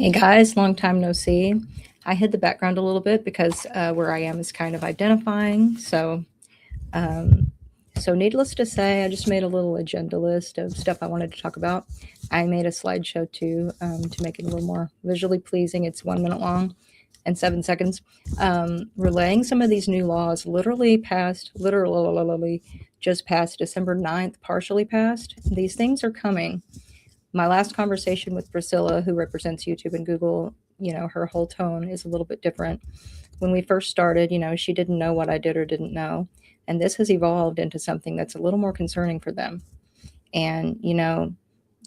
Hey guys, long time no see. I hid the background a little bit because where I am is kind of identifying. Um, so needless to say, I just made a little agenda list of stuff I wanted to talk about. I made a slideshow too to make it a little more visually pleasing. It's 1 minute long and 7 seconds. Relaying some of these new laws literally just passed December 9th, partially passed. These things are coming. My last conversation with Priscilla, who represents YouTube and Google, her whole tone is a little bit different. When we first started, she didn't know what I did or didn't know. And this has evolved into something that's a little more concerning for them. And,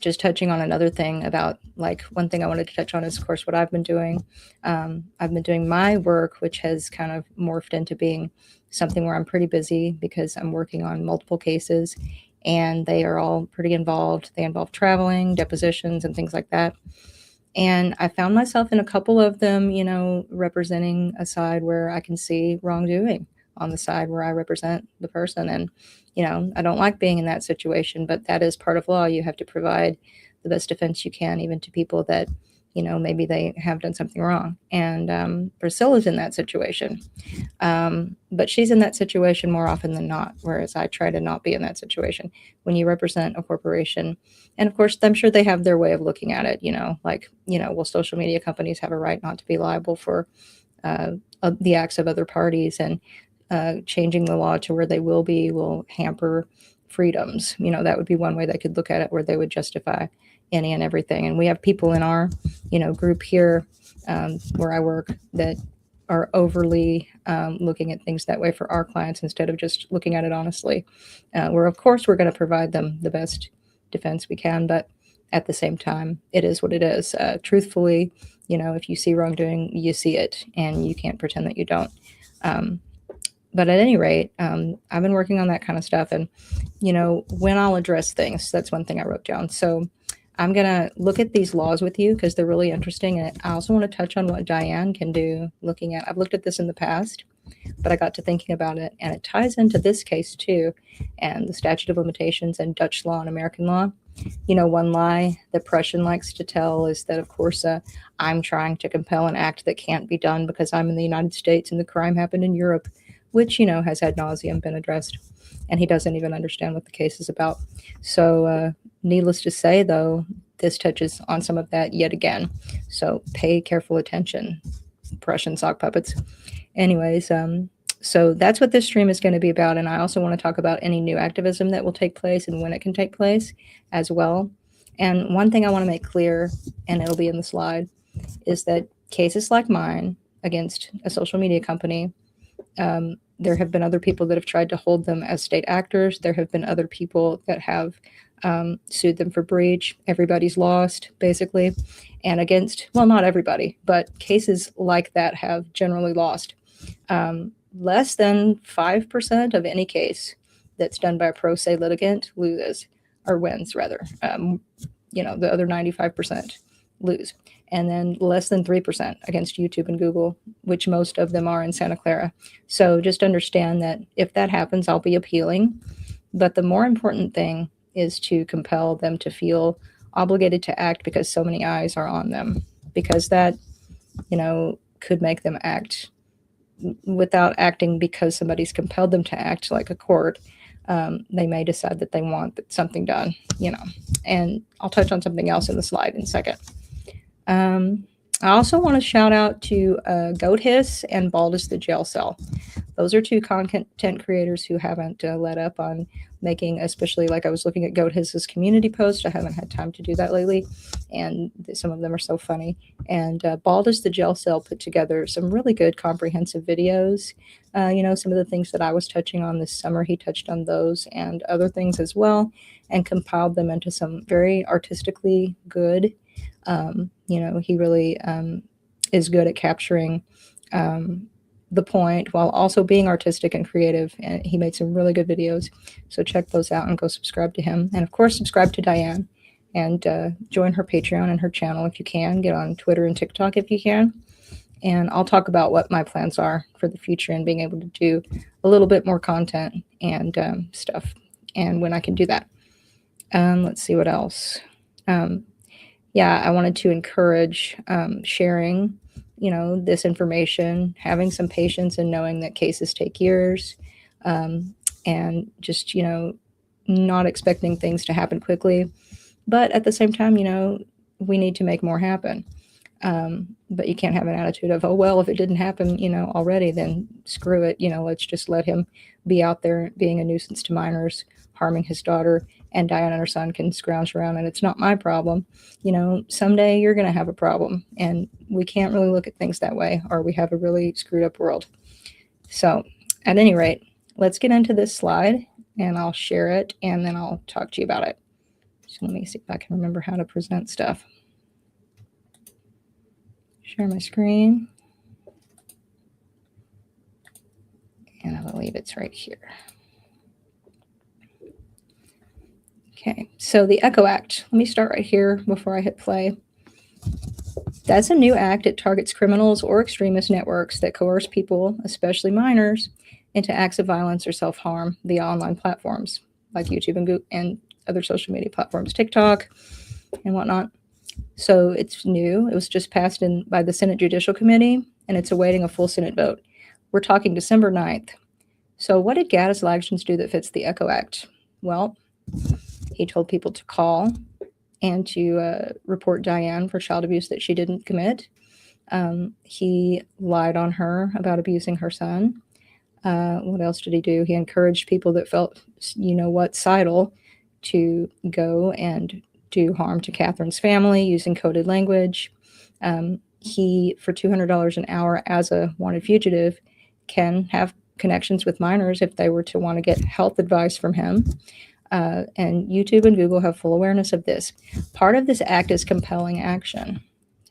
just touching on another thing about like one thing I wanted to touch on is, of course, what I've been doing. I've been doing my work, which has kind of morphed into being something where I'm pretty busy because I'm working on multiple cases and they are all pretty involved. They involve traveling, depositions, and things like that. And I found myself in a couple of them, representing a side where I can see wrongdoing on the side where I represent the person. And, I don't like being in that situation, but that is part of law. You have to provide the best defense you can, even to people that, maybe they have done something wrong. And Priscilla's in that situation. But she's in that situation more often than not, whereas I try to not be in that situation. When you represent a corporation, and of course, I'm sure they have their way of looking at it, will social media companies have a right not to be liable for the acts of other parties? And changing the law to where they will hamper freedoms. That would be one way they could look at it, where they would justify any and everything. And we have people in our, group here where I work that are overly looking at things that way for our clients instead of just looking at it honestly. Where, of course, we're going to provide them the best defense we can, but at the same time, it is what it is. Truthfully, if you see wrongdoing, you see it, and you can't pretend that you don't. But at any rate, I've been working on that kind of stuff. And, when I'll address things, that's one thing I wrote down. So I'm going to look at these laws with you because they're really interesting. And I also want to touch on what Diane can do I've looked at this in the past, but I got to thinking about it. And it ties into this case too, and the statute of limitations and Dutch law and American law. One lie that Prussian likes to tell is that, of course, I'm trying to compel an act that can't be done because I'm in the United States and the crime happened in Europe, which, has ad nauseum been addressed. And he doesn't even understand what the case is about. So needless to say, though, this touches on some of that yet again. So pay careful attention, Prussian sock puppets. Anyways, so that's what this stream is going to be about. And I also want to talk about any new activism that will take place and when it can take place as well. And one thing I want to make clear, and it'll be in the slide, is that cases like mine against a social media company, there have been other people that have tried to hold them as state actors. There have been other people that have sued them for breach. Everybody's lost, basically. And not everybody, but cases like that have generally lost. Less than 5% of any case that's done by a pro se litigant loses, or wins, rather. The other 95% lose. And then less than 3% against YouTube and Google, which most of them are in Santa Clara. So just understand that if that happens, I'll be appealing. But the more important thing is to compel them to feel obligated to act because so many eyes are on them. Because that, could make them act without acting because somebody's compelled them to act like a court. They may decide that they want something done, And I'll touch on something else in the slide in a second. I also want to shout out to Goatis and Baldus the Jail Cell. Those are two content creators who haven't let up on making, especially like I was looking at Goatis's community post. I haven't had time to do that lately, and some of them are so funny. And Baldus the Jail Cell put together some really good comprehensive videos. Some of the things that I was touching on this summer, he touched on those and other things as well, and compiled them into some very artistically good. He really is good at capturing the point while also being artistic and creative. And he made some really good videos. So check those out and go subscribe to him. And of course, subscribe to Diane and join her Patreon and her channel if you can. Get on Twitter and TikTok if you can. And I'll talk about what my plans are for the future and being able to do a little bit more content and stuff and when I can do that. Let's see what else. yeah, I wanted to encourage sharing, this information, having some patience and knowing that cases take years, and just, not expecting things to happen quickly. But at the same time, we need to make more happen. But you can't have an attitude of, oh, well, if it didn't happen, already, then screw it. Let's just let him be out there being a nuisance to minors, harming his daughter, and Diane and her son can scrounge around and it's not my problem. Someday you're going to have a problem, and we can't really look at things that way, or we have a really screwed up world. So at any rate, let's get into this slide and I'll share it and then I'll talk to you about it. So let me see if I can remember how to present stuff. Share my screen. And I believe it's right here. Okay, so the ECHO Act. Let me start right here before I hit play. That's a new act. It targets criminals or extremist networks that coerce people, especially minors, into acts of violence or self-harm via online platforms like YouTube and Google and other social media platforms, TikTok and whatnot. So it's new. It was just passed by the Senate Judicial Committee, and it's awaiting a full Senate vote. We're talking December 9th. So what did Goatis Elections do that fits the ECHO Act? Well, he told people to call and to report Diane for child abuse that she didn't commit. He lied on her about abusing her son. What else did he do? He encouraged people that felt, sidle to go and do harm to Catherine's family using coded language. He, for $200 an hour as a wanted fugitive, can have connections with minors if they were to want to get health advice from him. And YouTube and Google have full awareness of this. Part of this act is compelling action.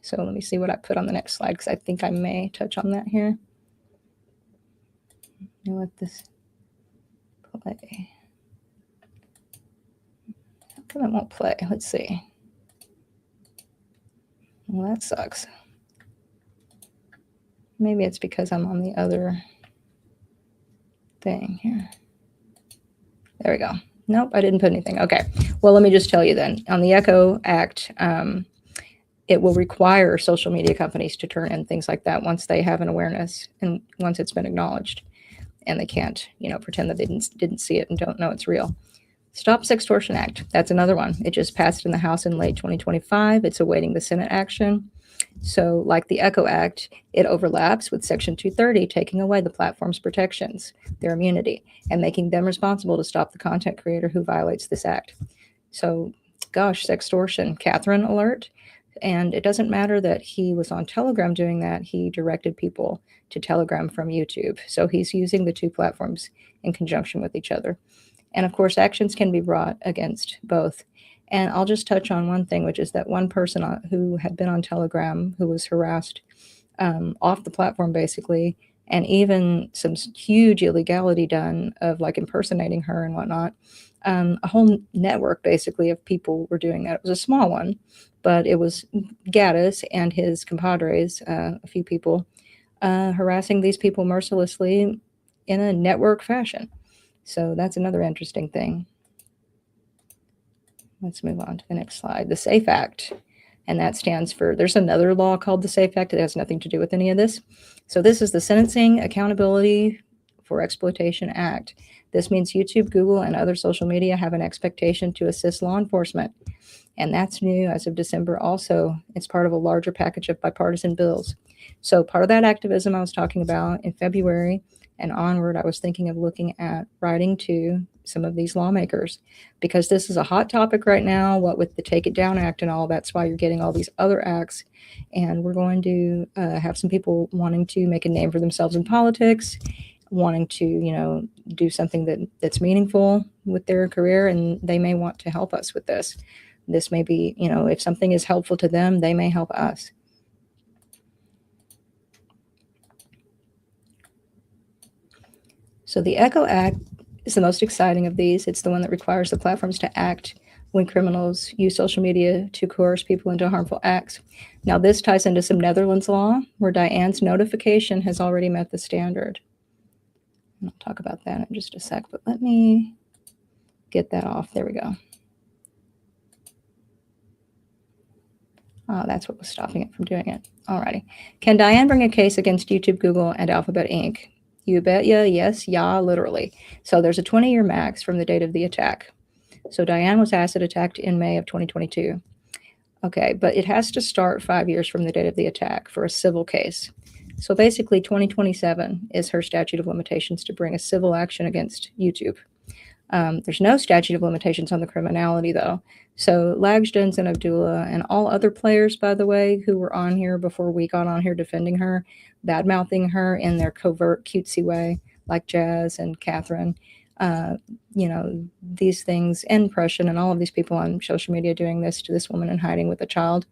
So let me see what I put on the next slide, because I think I may touch on that here. Let me let this play. How come it won't play? Let's see. Well, that sucks. Maybe it's because I'm on the other thing here. There we go. Nope, I didn't put anything. Okay. Well, let me just tell you then. On the ECHO Act, it will require social media companies to turn in things like that once they have an awareness and once it's been acknowledged, and they can't, pretend that they didn't see it and don't know it's real. Stop Sextortion Act. That's another one. It just passed in the House in late 2025. It's awaiting the Senate action. So like the ECHO Act, it overlaps with Section 230, taking away the platform's protections, their immunity, and making them responsible to stop the content creator who violates this act. So, gosh, sextortion, Catherine alert. And it doesn't matter that he was on Telegram doing that. He directed people to Telegram from YouTube. So he's using the two platforms in conjunction with each other. And of course, actions can be brought against both. And I'll just touch on one thing, which is that one person who had been on Telegram who was harassed off the platform, basically, and even some huge illegality done of like impersonating her and whatnot. A whole network, basically, of people were doing that. It was a small one, but it was Goatis and his compadres, a few people, harassing these people mercilessly in a network fashion. So that's another interesting thing. Let's move on to the next slide. The SAFE Act, and that stands for, there's another law called the SAFE Act that has nothing to do with any of this. So this is the Sentencing Accountability for Exploitation Act. This means YouTube, Google, and other social media have an expectation to assist law enforcement. And that's new as of December also. It's part of a larger package of bipartisan bills. So part of that activism I was talking about in February and onward, I was thinking of looking at writing to some of these lawmakers, because this is a hot topic right now, what with the Take It Down Act and all. That's why you're getting all these other acts. And we're going to have some people wanting to make a name for themselves in politics, wanting to, do something that's meaningful with their career, and they may want to help us with this. This may be, if something is helpful to them, they may help us. So the ECHO Act is the most exciting of these. It's the one that requires the platforms to act when criminals use social media to coerce people into harmful acts. Now, this ties into some Netherlands law where Diane's notification has already met the standard. And I'll talk about that in just a sec, but let me get that off. There we go. Oh, that's what was stopping it from doing it. Alrighty. Can Diane bring a case against YouTube, Google, and Alphabet Inc.? You bet ya, yes, yeah, literally. So there's a 20-year max from the date of the attack. So Diane was acid attacked in May of 2022. Okay, but it has to start 5 years from the date of the attack for a civil case. So basically 2027 is her statute of limitations to bring a civil action against YouTube. There's no statute of limitations on the criminality, though. So Lagsdens and Abdula and all other players, by the way, who were on here before we got on here defending her, bad-mouthing her in their covert, cutesy way, like Jazz and Catherine, these things, and Prussian and all of these people on social media doing this to this woman in hiding with a child.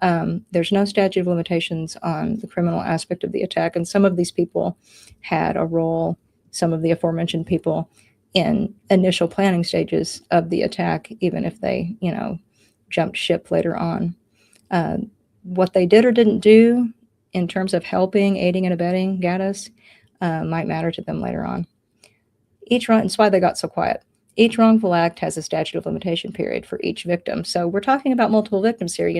There's no statute of limitations on the criminal aspect of the attack. And some of these people had a role, some of the aforementioned people, in initial planning stages of the attack, even if they, jumped ship later on. What they did or didn't do in terms of helping, aiding, and abetting Goatis might matter to them later on. That's why they got so quiet. Each wrongful act has a statute of limitation period for each victim. So we're talking about multiple victims here,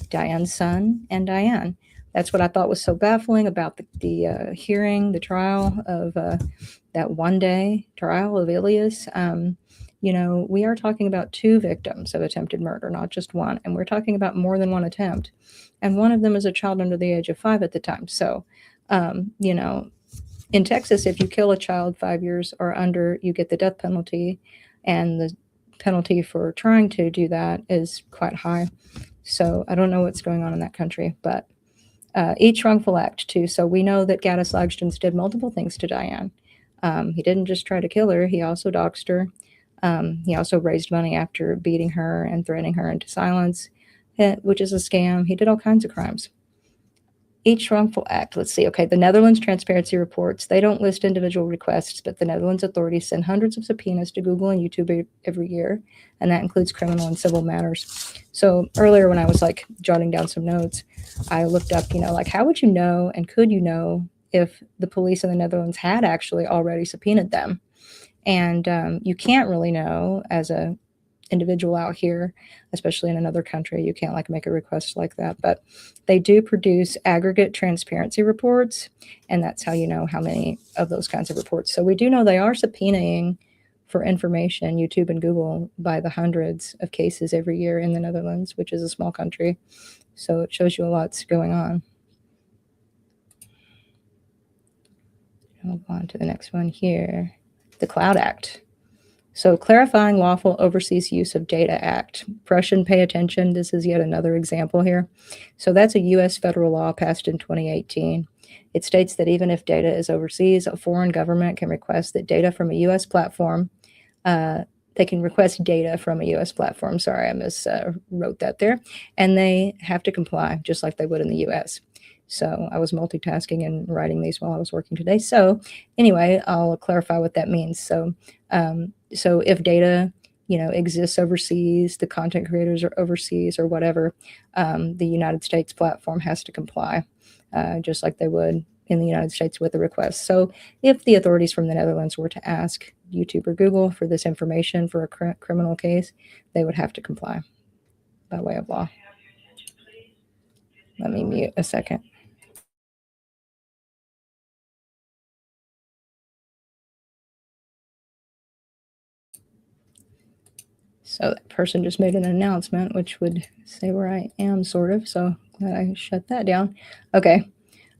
Diane's son and Diane. That's what I thought was so baffling about the hearing, the trial of that one-day trial of Ilyas. We are talking about 2 victims of attempted murder, not just one. And we're talking about more than one attempt. And one of them is a child under the age of 5 at the time. So, in Texas, if you kill a child 5 years or under, you get the death penalty. And the penalty for trying to do that is quite high. So I don't know what's going on in that country, but each wrongful act, too. So we know that Goatis Lagsdens did multiple things to Diane. He didn't just try to kill her. He also doxed her. He also raised money after beating her and threatening her into silence, which is a scam. He did all kinds of crimes. Each wrongful act, let's see. Okay, the Netherlands transparency reports, they don't list individual requests, but the Netherlands authorities send hundreds of subpoenas to Google and YouTube every year, and that includes criminal and civil matters. So earlier when I was jotting down some notes, I looked up, how would you know and could you know if the police in the Netherlands had actually already subpoenaed them? And you can't really know as a individual out here, especially in another country. You can't make a request like that, but they do produce aggregate transparency reports, and that's how you know how many of those kinds of reports. So we do know they are subpoenaing for information, YouTube and Google, by the hundreds of cases every year in the Netherlands, which is a small country. So it shows you a lot's going on. I'll go on to the next one here, the Cloud Act. So clarifying lawful overseas use of data act. Prussian, pay attention. This is yet another example here. So that's a U.S. federal law passed in 2018. It states that even if data is overseas, a foreign government can request that data from a U.S. platform. They can request data from a U.S. platform. Sorry, I miswrote that there. And they have to comply just like they would in the U.S. So I was multitasking and writing these while I was working today. So anyway, I'll clarify what that means. So if data, exists overseas, the content creators are overseas or whatever, the United States platform has to comply, just like they would in the United States with a request. So if the authorities from the Netherlands were to ask YouTube or Google for this information for a criminal case, they would have to comply by way of law. Let me mute a second. So that person just made an announcement, which would say where I am, sort of. So glad I shut that down. Okay.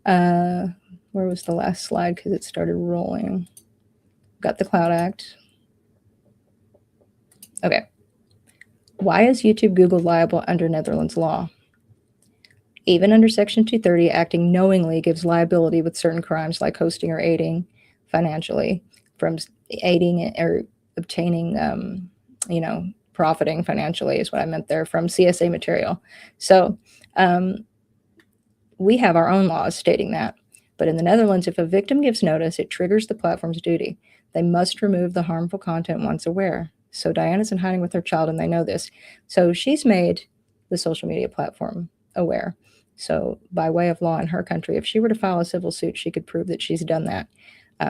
Where was the last slide? Because it started rolling. Got the Cloud Act. Okay. Why is YouTube Google liable under Netherlands law? Even under Section 230, acting knowingly gives liability with certain crimes like hosting or aiding financially, from aiding or obtaining, profiting financially is what I meant there, from CSA material. So we have our own laws stating that. But in the Netherlands, if a victim gives notice, it triggers the platform's duty. They must remove the harmful content once aware. So Diana's in hiding with her child, and they know this. So she's made the social media platform aware. So by way of law in her country, if she were to file a civil suit, she could prove that she's done that.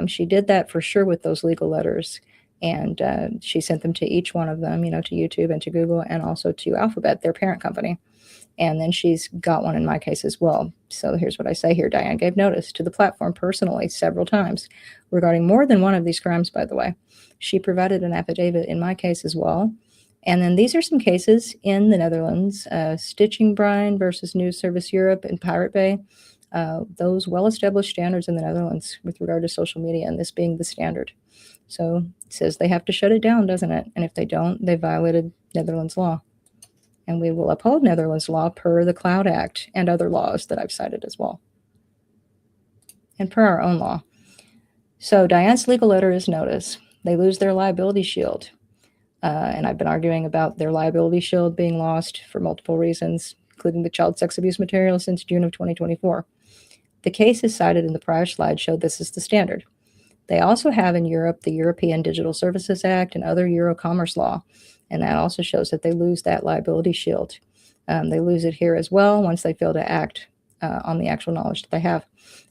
She did that for sure with those legal letters. And she sent them to each one of them, to YouTube and to Google and also to Alphabet, their parent company. And then she's got one in my case as well. So here's what I say here. Diane gave notice to the platform personally several times regarding more than one of these crimes, by the way. She provided an affidavit in my case as well. And then these are some cases in the Netherlands, Stitching Brine versus News Service Europe and Pirate Bay. Those well-established standards in the Netherlands with regard to social media, and this being the standard. So it says they have to shut it down, doesn't it? And if they don't, they violated Netherlands law. And we will uphold Netherlands law per the Cloud Act and other laws that I've cited as well. And per our own law. So Diane's legal letter is notice. They lose their liability shield. And I've been arguing about their liability shield being lost for multiple reasons, including the child sex abuse material since June of 2024. The cases cited in the prior slide show this is the standard. They also have in Europe the European Digital Services Act and other Eurocommerce law, and that also shows that they lose that liability shield. They lose it here as well once they fail to act on the actual knowledge that they have.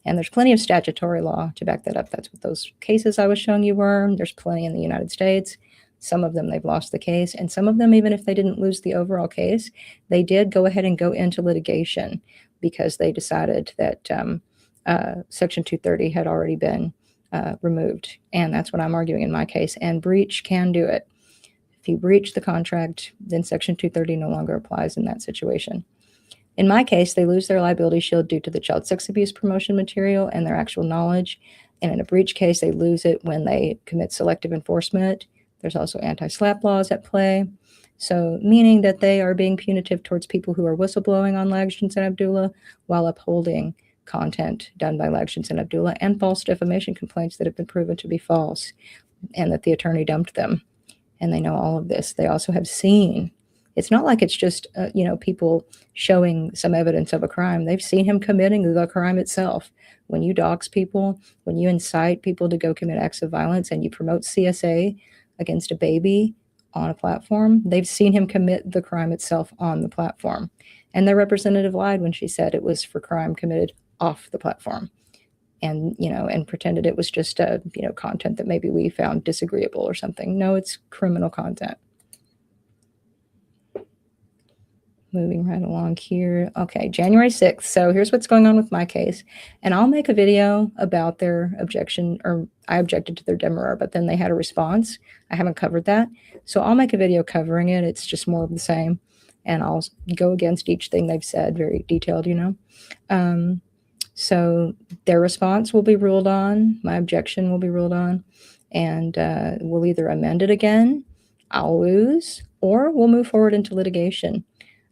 And there's plenty of statutory law to back that up. That's what those cases I was showing you were. There's plenty in the United States. Some of them, they've lost the case. And some of them, even if they didn't lose the overall case, they did go ahead and go into litigation because they decided that Section 230 had already been removed. And that's what I'm arguing in my case. And breach can do it. If you breach the contract, then Section 230 no longer applies in that situation. In my case, they lose their liability shield due to the child sex abuse promotion material and their actual knowledge. And in a breach case, they lose it when they commit selective enforcement. There's also anti-SLAPP laws at play. So meaning that they are being punitive towards people who are whistleblowing on Lagston and Abdula while upholding content done by Lagston and Abdula and false defamation complaints that have been proven to be false and that the attorney dumped them. And they know all of this. They also have seen. It's not like it's just, people showing some evidence of a crime. They've seen him committing the crime itself. When you dox people, when you incite people to go commit acts of violence and you promote CSA against a baby on a platform, they've seen him commit the crime itself on the platform. And their representative lied when she said it was for crime committed off the platform. And, and pretended it was just, content that maybe we found disagreeable or something. No, it's criminal content. Moving right along here. Okay, January 6th. So here's what's going on with my case. And I'll make a video about their objection, or I objected to their demurrer, but then they had a response. I haven't covered that. So I'll make a video covering it. It's just more of the same. And I'll go against each thing they've said, very detailed, So their response will be ruled on. My objection will be ruled on. And we'll either amend it again, I'll lose, or we'll move forward into litigation.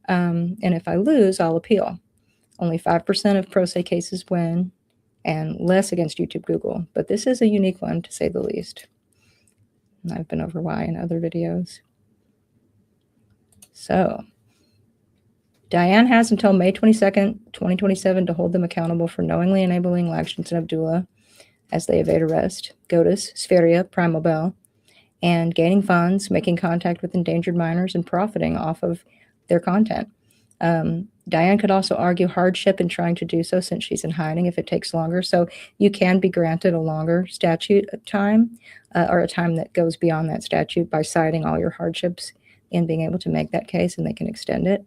And if I lose, I'll appeal. Only 5% of pro se cases win, and less against YouTube, Google. But this is a unique one, to say the least. And I've been over why in other videos. So Diane has until May 22nd, 2027 to hold them accountable for knowingly enabling Lagston and Abdula as they evade arrest, Goatis, Sferia, Prime Mobile, and gaining funds, making contact with endangered minors, and profiting off of their content. Diane could also argue hardship in trying to do so since she's in hiding if it takes longer. So you can be granted a longer statute time or a time that goes beyond that statute by citing all your hardships in being able to make that case, and they can extend it.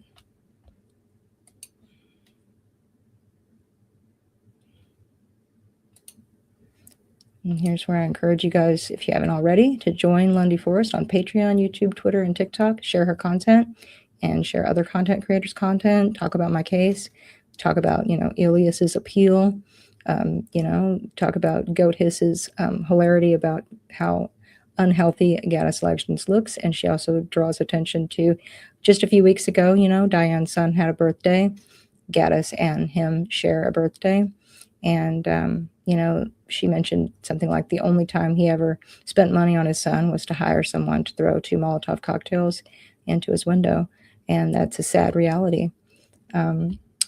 And here's where I encourage you guys, if you haven't already, to join Lundy Forest on Patreon, YouTube, Twitter, and TikTok. Share her content and share other content creators' content. Talk about my case. Talk about, Ilyas's appeal. Talk about Goatis's hilarity about how unhealthy Goatis Lagston looks. And she also draws attention to, just a few weeks ago, Diane's son had a birthday. Goatis and him share a birthday. And, she mentioned something like the only time he ever spent money on his son was to hire someone to throw 2 Molotov cocktails into his window. And that's a sad reality.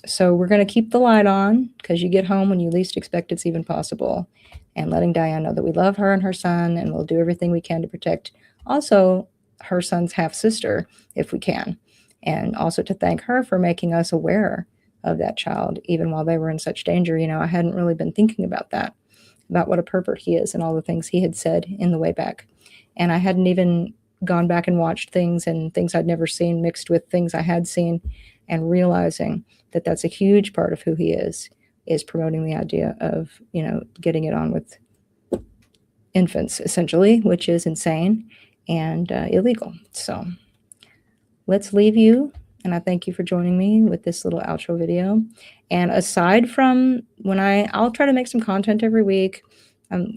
So we're going to keep the light on, because you get home when you least expect it's even possible. And letting Diane know that we love her and her son, and we'll do everything we can to protect also her son's half-sister if we can. And also to thank her for making us aware of that child, even while they were in such danger. I hadn't really been thinking about that, about what a pervert he is and all the things he had said in the way back. And I hadn't even gone back and watched things and things I'd never seen mixed with things I had seen. and realizing that that's a huge part of who he is promoting the idea of, getting it on with infants, essentially, which is insane and illegal. So let's leave you. And I thank you for joining me with this little outro video. And aside from I'll try to make some content every week.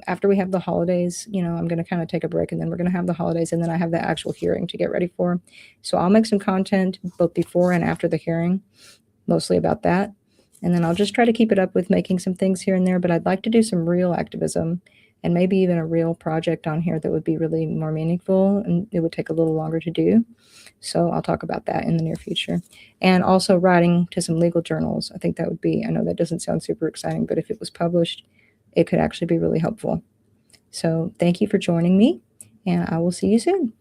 After we have the holidays, I'm going to kind of take a break, and then we're going to have the holidays, and then I have the actual hearing to get ready for. So I'll make some content both before and after the hearing, mostly about that. And then I'll just try to keep it up with making some things here and there, but I'd like to do some real activism and maybe even a real project on here that would be really more meaningful, and it would take a little longer to do. So I'll talk about that in the near future. And also writing to some legal journals. I think that would be, I know that doesn't sound super exciting, but if it was published, it could actually be really helpful. So thank you for joining me, and I will see you soon.